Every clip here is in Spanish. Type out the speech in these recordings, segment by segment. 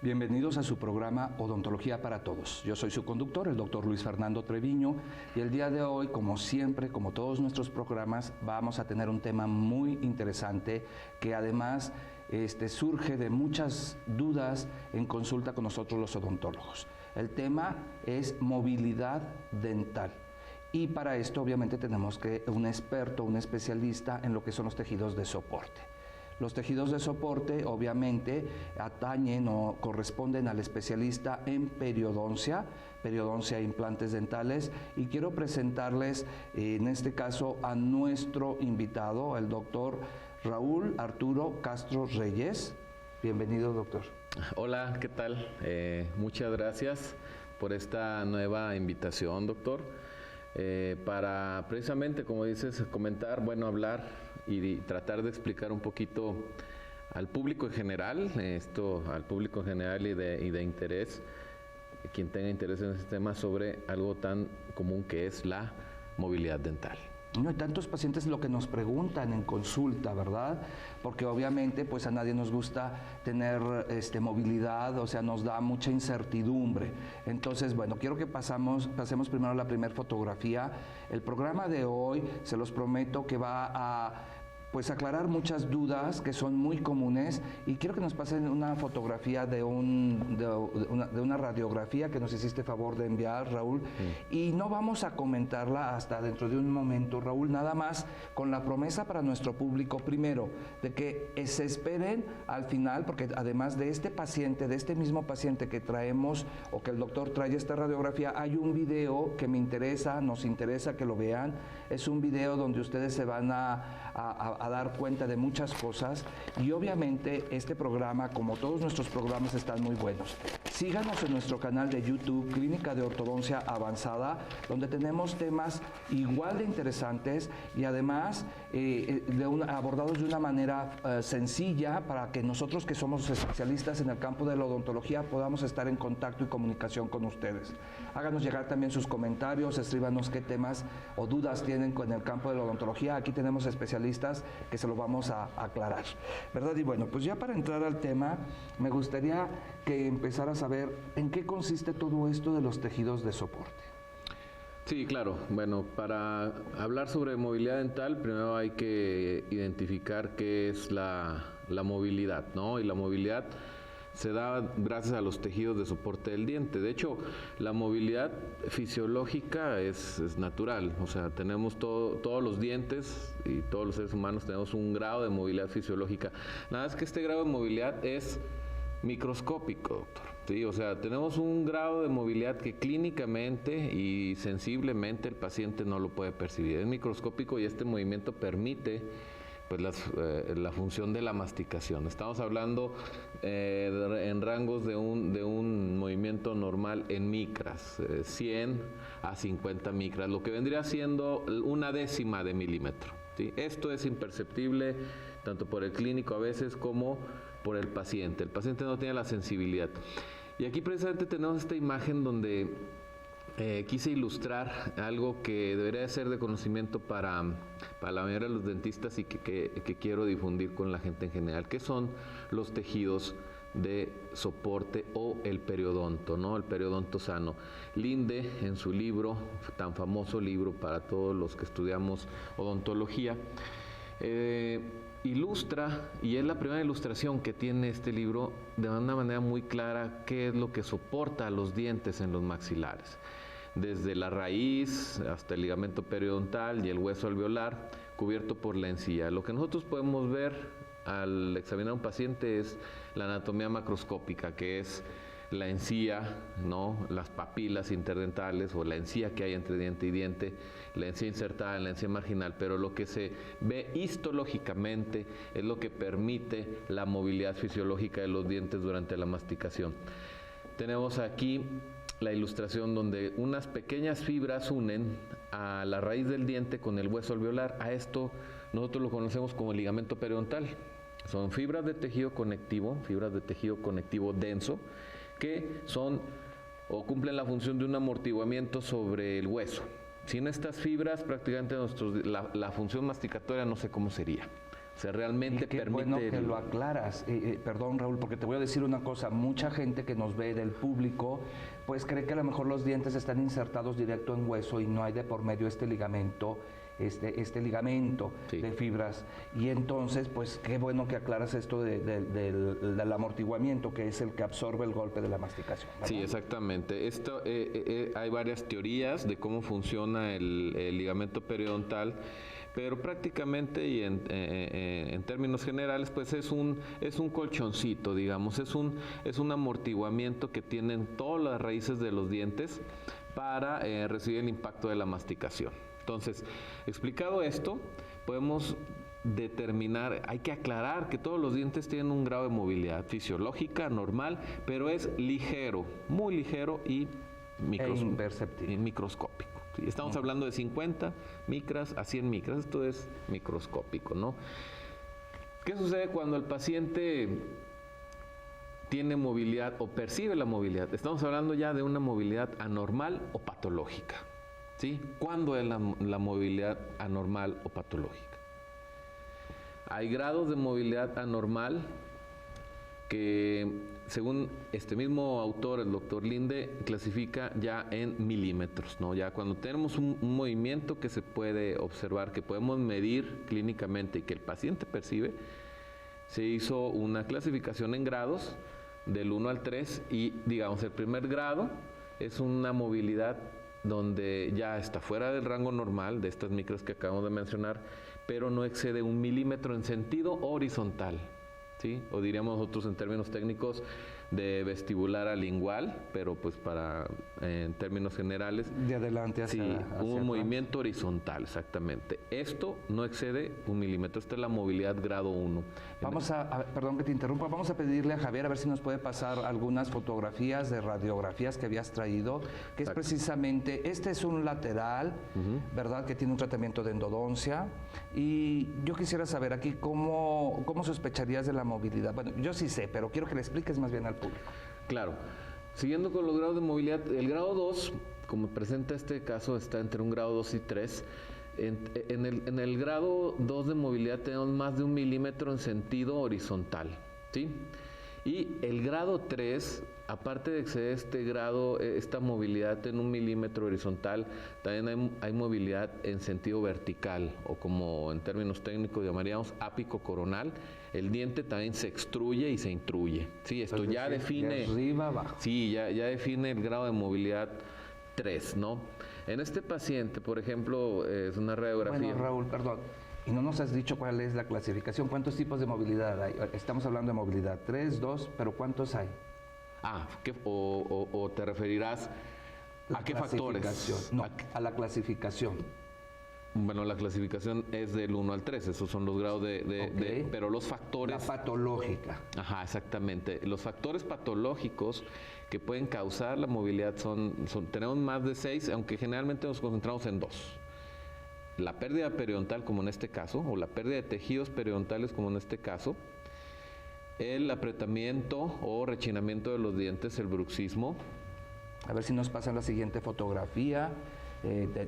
Bienvenidos a su programa Odontología para Todos. Yo soy su conductor, el doctor Luis Fernando Treviño, y el día de hoy, como siempre, como todos nuestros programas, vamos a tener un tema muy interesante que además surge de muchas dudas en consulta con nosotros los odontólogos. El tema es movilidad dental. Y para esto obviamente tenemos que un experto, un especialista en lo que son los tejidos de soporte. Los tejidos de soporte obviamente atañen o corresponden al especialista en periodoncia e implantes dentales, y quiero presentarles en este caso a nuestro invitado, el doctor Raúl Arturo Castro Reyes. Bienvenido, doctor. Hola, ¿qué tal? Muchas gracias por esta nueva invitación, doctor. Para precisamente, como dices, comentar, hablar y tratar de explicar un poquito al público en general, al público en general y de interés, quien tenga interés en este tema, sobre algo tan común que es la movilidad dental. No hay tantos pacientes lo que nos preguntan en consulta, ¿verdad? Porque obviamente pues a nadie nos gusta tener movilidad, o sea, nos da mucha incertidumbre. Entonces, bueno, quiero que pasemos primero a la primera fotografía. El programa de hoy, se los prometo que va a aclarar muchas dudas que son muy comunes, y quiero que nos pasen una fotografía de una radiografía que nos hiciste favor de enviar, Raúl, y no vamos a comentarla hasta dentro de un momento, Raúl, nada más con la promesa para nuestro público, primero, de que se esperen al final, porque además de este paciente, de este mismo paciente que traemos, o que el doctor trae esta radiografía, hay un video que nos interesa que lo vean. Es un video donde ustedes se van a dar cuenta de muchas cosas, y obviamente este programa, como todos nuestros programas, están muy buenos. Síganos en nuestro canal de YouTube, Clínica de Ortodoncia Avanzada, donde tenemos temas igual de interesantes y además abordados de una manera sencilla, para que nosotros, que somos especialistas en el campo de la odontología, podamos estar en contacto y comunicación con ustedes. Háganos llegar también sus comentarios, escríbanos qué temas o dudas tienen con el campo de la odontología. Aquí tenemos especialistas que se lo vamos a aclarar, ¿verdad? Y bueno, pues ya para entrar al tema, me gustaría que empezaras a ver en qué consiste todo esto de los tejidos de soporte. Sí, claro. Bueno, para hablar sobre movilidad dental, primero hay que identificar qué es la movilidad, ¿no? Y la movilidad se da gracias a los tejidos de soporte del diente. De hecho, la movilidad fisiológica es natural. O sea, tenemos todos los dientes y todos los seres humanos tenemos un grado de movilidad fisiológica. Nada más que este grado de movilidad es microscópico, doctor. Sí, o sea, tenemos un grado de movilidad que clínicamente y sensiblemente el paciente no lo puede percibir. Es microscópico, y este movimiento permite la función de la masticación. Estamos hablando en rangos de un movimiento normal en micras, 100 a 50 micras, lo que vendría siendo una décima de milímetro. ¿Sí? Esto es imperceptible tanto por el clínico a veces como por el paciente. El paciente no tiene la sensibilidad. Y aquí precisamente tenemos esta imagen donde quise ilustrar algo que debería ser de conocimiento para la mayoría de los dentistas, y que quiero difundir con la gente en general, que son los tejidos de soporte o el periodonto, ¿no? El periodonto sano. Linde, en su libro, tan famoso libro para todos los que estudiamos odontología, ilustra, y es la primera ilustración que tiene este libro, de una manera muy clara, qué es lo que soporta a los dientes en los maxilares. Desde la raíz hasta el ligamento periodontal y el hueso alveolar, cubierto por la encía. Lo que nosotros podemos ver al examinar a un paciente es la anatomía macroscópica, que es la encía, ¿no? Las papilas interdentales, o la encía que hay entre diente y diente, la encía insertada en la encía marginal, pero lo que se ve histológicamente es lo que permite la movilidad fisiológica de los dientes durante la masticación. Tenemos aquí la ilustración donde unas pequeñas fibras unen a la raíz del diente con el hueso alveolar. A esto nosotros lo conocemos como el ligamento periodontal. Son fibras de tejido conectivo denso, que son o cumplen la función de un amortiguamiento sobre el hueso. Sin estas fibras, prácticamente la función masticatoria no sé cómo sería. realmente y qué permite... bueno que lo aclaras. Perdón, Raúl, porque te voy a decir una cosa. Mucha gente que nos ve del público, pues cree que a lo mejor los dientes están insertados directo en hueso y no hay de por medio este ligamento, este ligamento Sí. de fibras. Y entonces, pues qué bueno que aclaras esto del amortiguamiento, que es el que absorbe el golpe de la masticación, ¿verdad? Sí, exactamente. Esto, hay varias teorías de cómo funciona el ligamento periodontal, pero prácticamente y en términos generales, pues es un colchoncito, digamos, es un amortiguamiento que tienen todas las raíces de los dientes para recibir el impacto de la masticación. Entonces, explicado esto, podemos determinar, hay que aclarar que todos los dientes tienen un grado de movilidad fisiológica normal, pero es ligero, muy ligero y imperceptible. microscópico. ¿Sí? Estamos hablando de 50 micras a 100 micras, esto es microscópico, ¿no? ¿Qué sucede cuando el paciente tiene movilidad o percibe la movilidad? Estamos hablando ya de una movilidad anormal o patológica. ¿Sí? ¿Cuándo es la movilidad anormal o patológica? Hay grados de movilidad anormal que, según este mismo autor, el doctor Linde, clasifica ya en milímetros, ¿no? Ya cuando tenemos un movimiento que se puede observar, que podemos medir clínicamente y que el paciente percibe, se hizo una clasificación en grados del 1 al 3 y, digamos, el primer grado es una movilidad donde ya está fuera del rango normal de estas micras que acabamos de mencionar, pero no excede 1 milímetro en sentido horizontal, ¿sí? O diríamos nosotros en términos técnicos de vestibular a lingual, pero pues en términos generales, De adelante hacia, sí, hacia un atrás. movimiento horizontal, exactamente. Esto no excede 1 milímetro, esta es la movilidad grado 1. Vamos perdón que te interrumpa, vamos a pedirle a Javier a ver si nos puede pasar algunas fotografías de radiografías que habías traído, que es Exacto. precisamente, este es un lateral, ¿verdad? Que tiene un tratamiento de endodoncia. Y yo quisiera saber aquí cómo sospecharías de la movilidad. Bueno, yo sí sé, pero quiero que le expliques más bien al público. Claro. Siguiendo con los grados de movilidad, el grado 2, como presenta este caso, está entre un grado 2 y 3. En el grado 2 de movilidad tenemos más de 1 milímetro en sentido horizontal, ¿sí? Y el grado 3, aparte de exceder este grado, esta movilidad en 1 milímetro horizontal, también hay movilidad en sentido vertical, o como en términos técnicos llamaríamos ápico coronal. El diente también se extruye y se intruye. Sí, esto Entonces, ya sí, define... de arriba abajo. Sí, ya define el grado de movilidad 3, ¿no? En este paciente, por ejemplo, es una radiografía... Bueno, Raúl, perdón. Y no nos has dicho cuál es la clasificación, cuántos tipos de movilidad hay. Estamos hablando de movilidad 3, 2, pero ¿cuántos hay? O te referirás La a qué factores. clasificación. No, a la clasificación. Bueno, la clasificación es del 1 al 3, esos son los grados Ok. pero los La factores... patológica. Ajá, exactamente. Los factores patológicos que pueden causar la movilidad tenemos más de 6, aunque generalmente nos concentramos en 2. La pérdida periodontal, como en este caso, o la pérdida de tejidos periodontales, como en este caso, el apretamiento o rechinamiento de los dientes, el bruxismo. A ver si nos pasa la siguiente fotografía.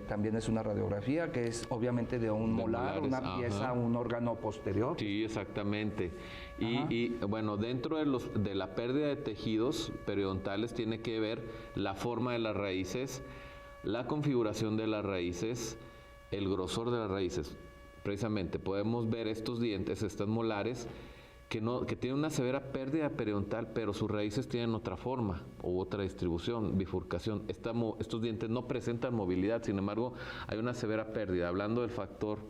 También es una radiografía que es obviamente de un De molar, molares, una pieza, ajá. un órgano posterior. Sí, exactamente. Ajá. Y bueno, dentro de la pérdida de tejidos periodontales tiene que ver la forma de las raíces, la configuración de las raíces, el grosor de las raíces. Precisamente podemos ver estos dientes, estas molares, que tienen una severa pérdida periodontal, pero sus raíces tienen otra forma u otra distribución, bifurcación. Estos dientes no presentan movilidad, sin embargo, hay una severa pérdida, hablando del factor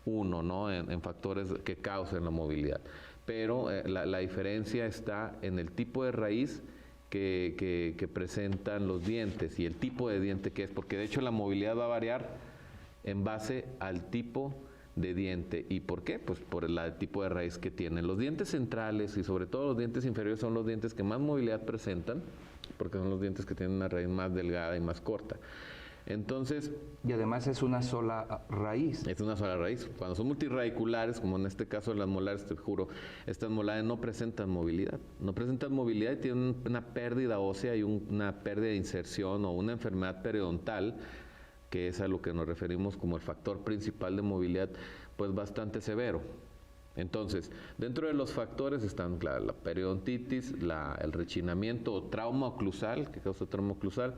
1, ¿no? En factores que causan la movilidad. Pero la diferencia está en el tipo de raíz que presentan los dientes y el tipo de diente que es, porque de hecho la movilidad va a variar en base al tipo de diente. ¿Y por qué? Pues por el tipo de raíz que tienen. Los dientes centrales y sobre todo los dientes inferiores son los dientes que más movilidad presentan, porque son los dientes que tienen una raíz más delgada y más corta. Entonces... Y además es una sola raíz. Es una sola raíz. Cuando son multirradiculares, como en este caso las molares, te juro, estas molares no presentan movilidad. No presentan movilidad y tienen una pérdida ósea y una pérdida de inserción o una enfermedad periodontal, que es a lo que nos referimos como el factor principal de movilidad, pues bastante severo. Entonces, dentro de los factores están, claro, la periodontitis, el rechinamiento o trauma oclusal, que causa trauma oclusal,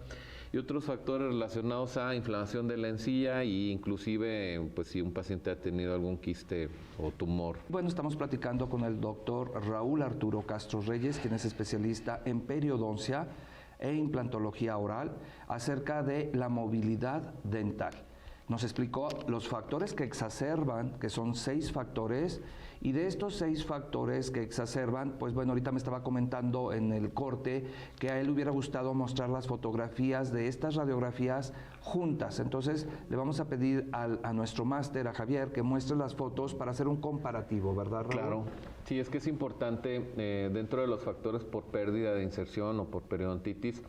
y otros factores relacionados a inflamación de la encía e inclusive, pues si un paciente ha tenido algún quiste o tumor. Bueno, estamos platicando con el doctor Raúl Arturo Castro Reyes, quien es especialista en periodoncia e implantología oral, acerca de la movilidad dental. Nos explicó los factores que exacerban, que son 6 factores, y de estos 6 factores que exacerban, pues bueno, ahorita me estaba comentando en el corte que a él le hubiera gustado mostrar las fotografías de estas radiografías juntas. Entonces le vamos a pedir a nuestro máster, a Javier, que muestre las fotos para hacer un comparativo, ¿verdad, Raúl? Claro. Sí, es que es importante dentro de los factores por pérdida de inserción o por periodontitis.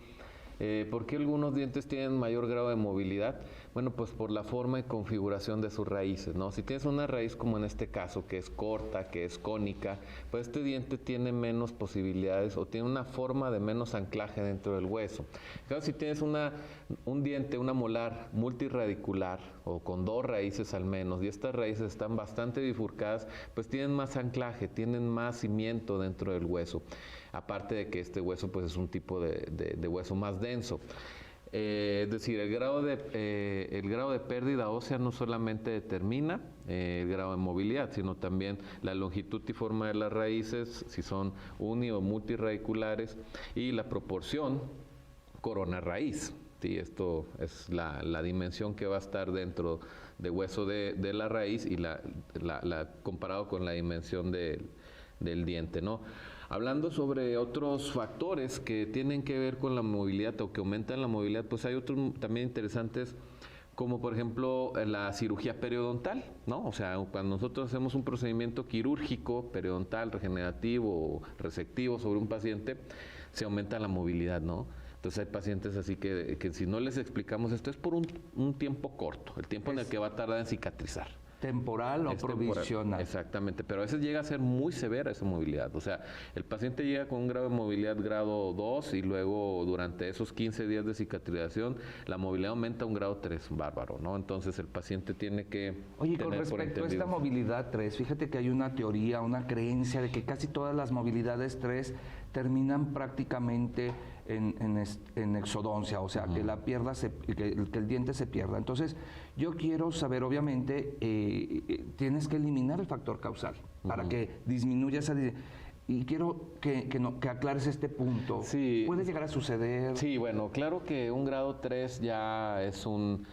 ¿Por qué algunos dientes tienen mayor grado de movilidad? Bueno, pues por la forma y configuración de sus raíces, ¿no? Si tienes una raíz como en este caso, que es corta, que es cónica, pues este diente tiene menos posibilidades o tiene una forma de menos anclaje dentro del hueso. Claro, si tienes un diente, una molar multiradicular o con 2 raíces al menos, y estas raíces están bastante bifurcadas, pues tienen más anclaje, tienen más cimiento dentro del hueso. Aparte de que este hueso pues es un tipo de hueso más denso. Es decir, el grado de pérdida ósea no solamente determina el grado de movilidad, sino también la longitud y forma de las raíces, si son uni o multirradiculares, y la proporción corona-raíz. Sí, esto es la dimensión que va a estar dentro de hueso de la raíz y comparado con la dimensión del diente, ¿no? Hablando sobre otros factores que tienen que ver con la movilidad o que aumentan la movilidad, pues hay otros también interesantes, como por ejemplo la cirugía periodontal, ¿no? O sea, cuando nosotros hacemos un procedimiento quirúrgico, periodontal, regenerativo o resectivo sobre un paciente, se aumenta la movilidad, ¿no? Entonces hay pacientes así que si no les explicamos esto es por un tiempo corto, el tiempo en el que va a tardar en cicatrizar. Temporal o provisional. Exactamente, pero a veces llega a ser muy severa esa movilidad. O sea, el paciente llega con un grado de movilidad grado 2 y luego durante esos 15 días de cicatrización la movilidad aumenta a un grado 3, bárbaro, ¿no? Entonces el paciente tiene que Oye, con respecto a esta movilidad 3, fíjate que hay una teoría, una creencia de que casi todas las movilidades 3 terminan prácticamente en exodoncia, o sea, que el diente se pierda. Entonces, yo quiero saber, obviamente, tienes que eliminar el factor causal para que disminuya esa... Y quiero que aclares este punto. Sí. ¿Puede llegar a suceder? Sí, bueno, claro que un grado 3 ya es un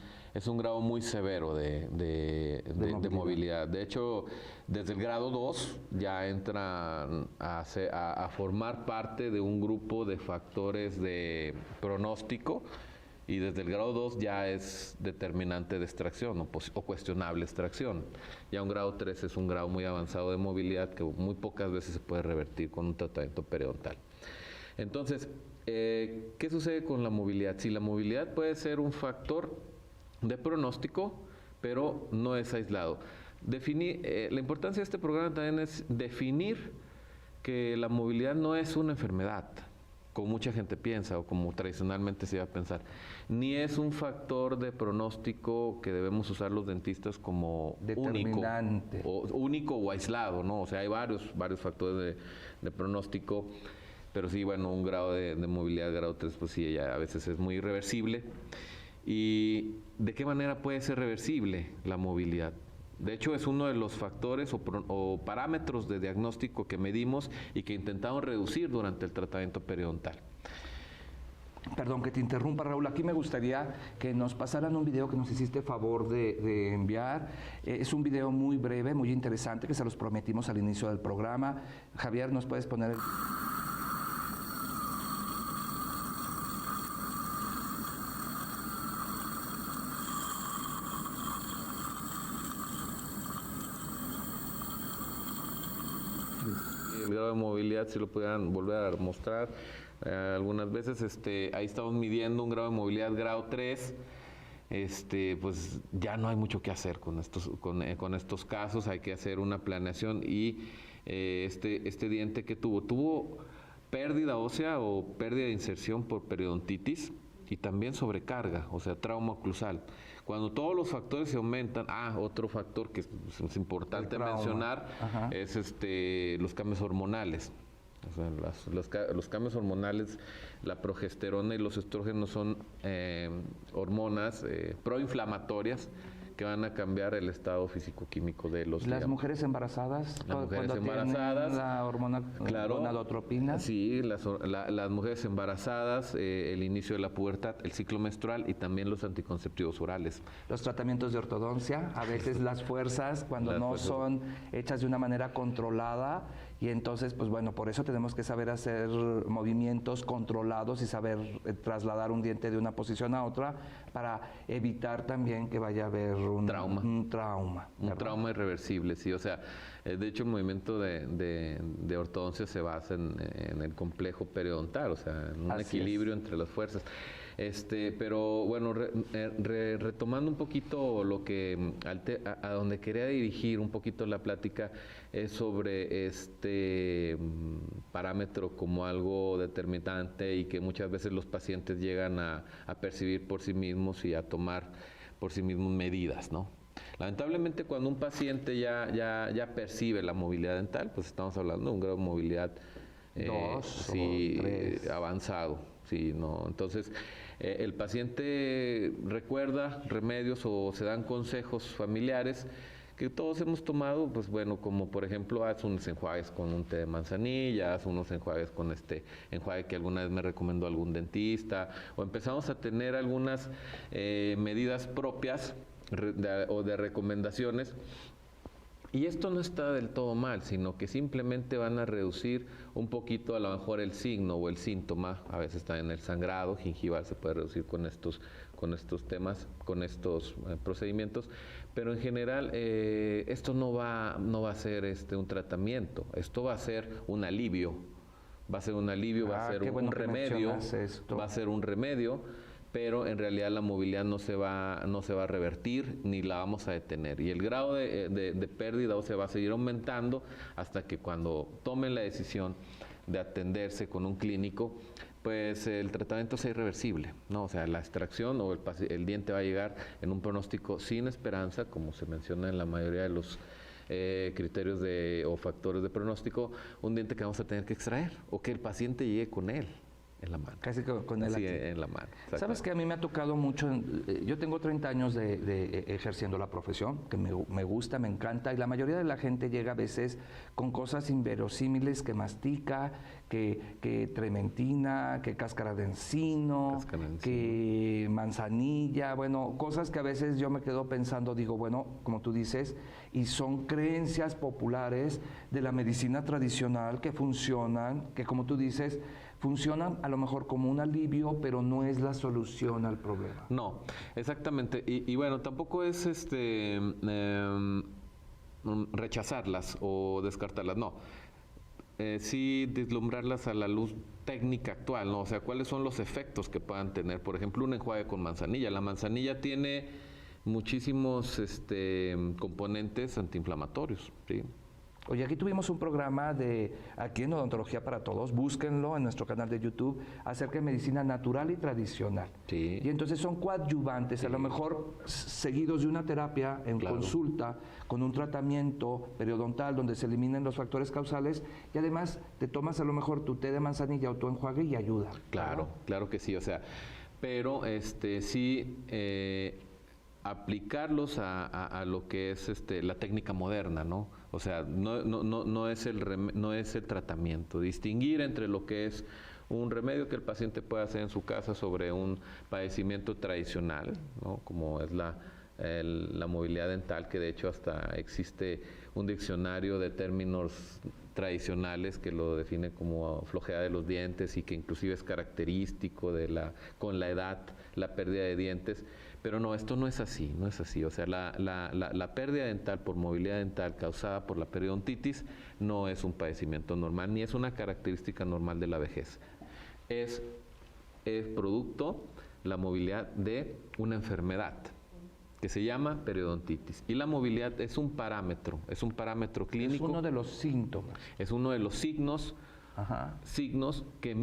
grado muy severo de movilidad. De hecho, desde el grado 2 ya entran a formar parte de un grupo de factores de pronóstico y desde el grado 2 ya es determinante de extracción o cuestionable extracción. Ya un grado 3 es un grado muy avanzado de movilidad que muy pocas veces se puede revertir con un tratamiento periodontal. Entonces, ¿qué sucede con la movilidad? Si la movilidad puede ser un factor de pronóstico, pero no es aislado. La importancia de este programa también es definir que la movilidad no es una enfermedad, como mucha gente piensa o como tradicionalmente se iba a pensar, ni es un factor de pronóstico que debemos usar los dentistas como único o aislado, ¿no? O sea, hay varios factores de pronóstico, pero sí, bueno, un grado de movilidad, grado 3, pues sí, ya a veces es muy irreversible. ¿Y de qué manera puede ser reversible la movilidad? De hecho, es uno de los factores o parámetros de diagnóstico que medimos y que intentamos reducir durante el tratamiento periodontal. Perdón que te interrumpa, Raúl. Aquí me gustaría que nos pasaran un video que nos hiciste favor de enviar. Es un video muy breve, muy interesante, que se los prometimos al inicio del programa. Javier, ¿nos puedes poner el... El grado de movilidad, si lo pudieran volver a mostrar algunas veces, ahí estamos midiendo un grado de movilidad grado 3, pues ya no hay mucho que hacer con estos casos, hay que hacer una planeación y este diente que tuvo pérdida ósea o pérdida de inserción por periodontitis y también sobrecarga, o sea, trauma oclusal. Cuando todos los factores se aumentan, otro factor que es importante mencionar es los cambios hormonales. O sea, los cambios hormonales, la progesterona y los estrógenos son hormonas proinflamatorias que van a cambiar el estado físico-químico de los Las mujeres embarazadas, las mujeres cuando embarazadas, tienen la hormona gonadotropina. Sí, las mujeres embarazadas, el inicio de la pubertad, el ciclo menstrual y también los anticonceptivos orales. Los tratamientos de ortodoncia, a veces las fuerzas cuando no son hechas de una manera controlada, y entonces, pues bueno, por eso tenemos que saber hacer movimientos controlados y saber trasladar un diente de una posición a otra para evitar también que vaya a haber un trauma. Un trauma irreversible, sí. O sea, de hecho el movimiento de ortodoncia se basa en el complejo periodontal, o sea, en un equilibrio entre las fuerzas. Pero bueno, retomando un poquito lo que a donde quería dirigir un poquito la plática es sobre este parámetro como algo determinante y que muchas veces los pacientes llegan a percibir por sí mismos y a tomar por sí mismos medidas, ¿no? Lamentablemente cuando un paciente ya percibe la movilidad dental, pues estamos hablando de un grado de movilidad 2 o 3 avanzado, sí, ¿no? Entonces el paciente recuerda remedios o se dan consejos familiares que todos hemos tomado, pues bueno, como por ejemplo, haz unos enjuagues con un té de manzanilla, haz unos enjuagues con este enjuague que alguna vez me recomendó algún dentista, o empezamos a tener algunas medidas propias o de recomendaciones. Y esto no está del todo mal, sino que simplemente van a reducir un poquito a lo mejor el signo o el síntoma. A veces también el sangrado gingival se puede reducir con estos temas, con estos procedimientos. Pero en general esto no va a ser un tratamiento, esto va a ser un alivio. Va a ser un alivio, va a ser un remedio, va a ser un remedio, pero en realidad la movilidad no se va a revertir ni la vamos a detener. Y el grado de pérdida se va a seguir aumentando hasta que cuando tomen la decisión de atenderse con un clínico, pues el tratamiento sea irreversible, ¿no? O sea, la extracción o el diente va a llegar en un pronóstico sin esperanza, como se menciona en la mayoría de los criterios o factores de pronóstico, un diente que vamos a tener que extraer o que el paciente llegue con él en la mano. Casi con él aquí. En la mano. ¿Sabes que a mí me ha tocado mucho? Yo tengo 30 años de ejerciendo la profesión, que me gusta, me encanta, y la mayoría de la gente llega a veces con cosas inverosímiles, que mastica, que trementina, que cáscara de encino, que manzanilla, bueno, cosas que a veces yo me quedo pensando, digo, bueno, como tú dices, y son creencias populares de la medicina tradicional que funcionan, que como tú dices, funcionan a lo mejor como un alivio, pero no es la solución al problema. No, exactamente. Y bueno, tampoco es rechazarlas o descartarlas, no. Sí deslumbrarlas a la luz técnica actual, ¿no? O sea, ¿cuáles son los efectos que puedan tener? Por ejemplo, un enjuague con manzanilla. La manzanilla tiene muchísimos componentes antiinflamatorios, ¿sí? Oye, aquí tuvimos un programa aquí en Odontología para Todos, búsquenlo en nuestro canal de YouTube, acerca de medicina natural y tradicional. Sí. Y entonces son coadyuvantes, sí, a lo mejor seguidos de una terapia en consulta, con un tratamiento periodontal donde se eliminen los factores causales, y además te tomas a lo mejor tu té de manzanilla o tu enjuague y ayuda. Claro, claro que sí, o sea, pero sí aplicarlos a lo que es la técnica moderna, ¿no? O sea, no es el tratamiento. Distinguir entre lo que es un remedio que el paciente puede hacer en su casa sobre un padecimiento tradicional, ¿no? Como es la movilidad dental, que de hecho hasta existe un diccionario de términos tradicionales que lo define como flojedad de los dientes y que inclusive es característico con la edad, la pérdida de dientes. Pero no, esto no es así, no es así. O sea, la pérdida dental por movilidad dental causada por la periodontitis no es un padecimiento normal, ni es una característica normal de la vejez. Es producto, la movilidad, de una enfermedad que se llama periodontitis. Y la movilidad es un parámetro clínico. Es uno de los síntomas. Es uno de los signos que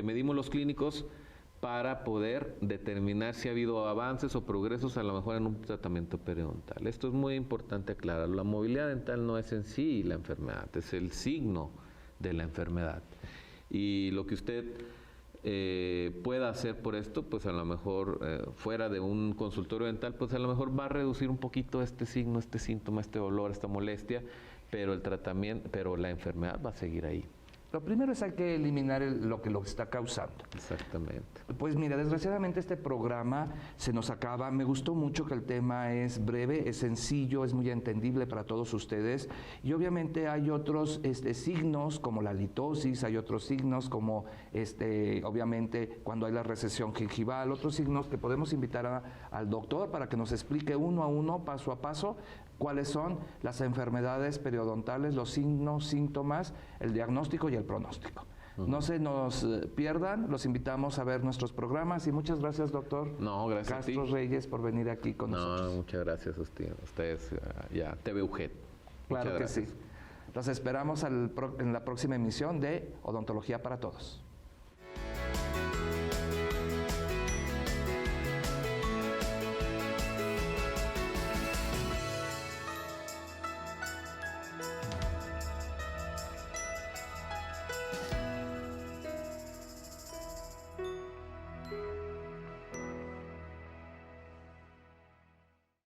medimos los clínicos para poder determinar si ha habido avances o progresos a lo mejor en un tratamiento periodontal. Esto es muy importante aclarar. La movilidad dental no es en sí la enfermedad, es el signo de la enfermedad. Y lo que usted pueda hacer por esto, pues a lo mejor fuera de un consultorio dental, pues a lo mejor va a reducir un poquito este signo, este síntoma, este dolor, esta molestia, pero el tratamiento, pero la enfermedad va a seguir ahí. Lo primero es hay que eliminar lo que lo está causando. Exactamente. Pues mira, desgraciadamente este programa se nos acaba. Me gustó mucho que el tema es breve, es sencillo, es muy entendible para todos ustedes. Y obviamente hay otros signos como la litosis, hay otros signos como obviamente cuando hay la recesión gingival, otros signos que podemos invitar al doctor para que nos explique uno a uno, paso a paso, cuáles son las enfermedades periodontales, los signos, síntomas, el diagnóstico y el pronóstico. No se nos pierdan, los invitamos a ver nuestros programas y muchas gracias, doctor. No, gracias Castro a ti. Reyes, por venir aquí con nosotros. Muchas gracias a ustedes, ya TV UGED. Claro que sí. Los esperamos en la próxima emisión de Odontología para Todos.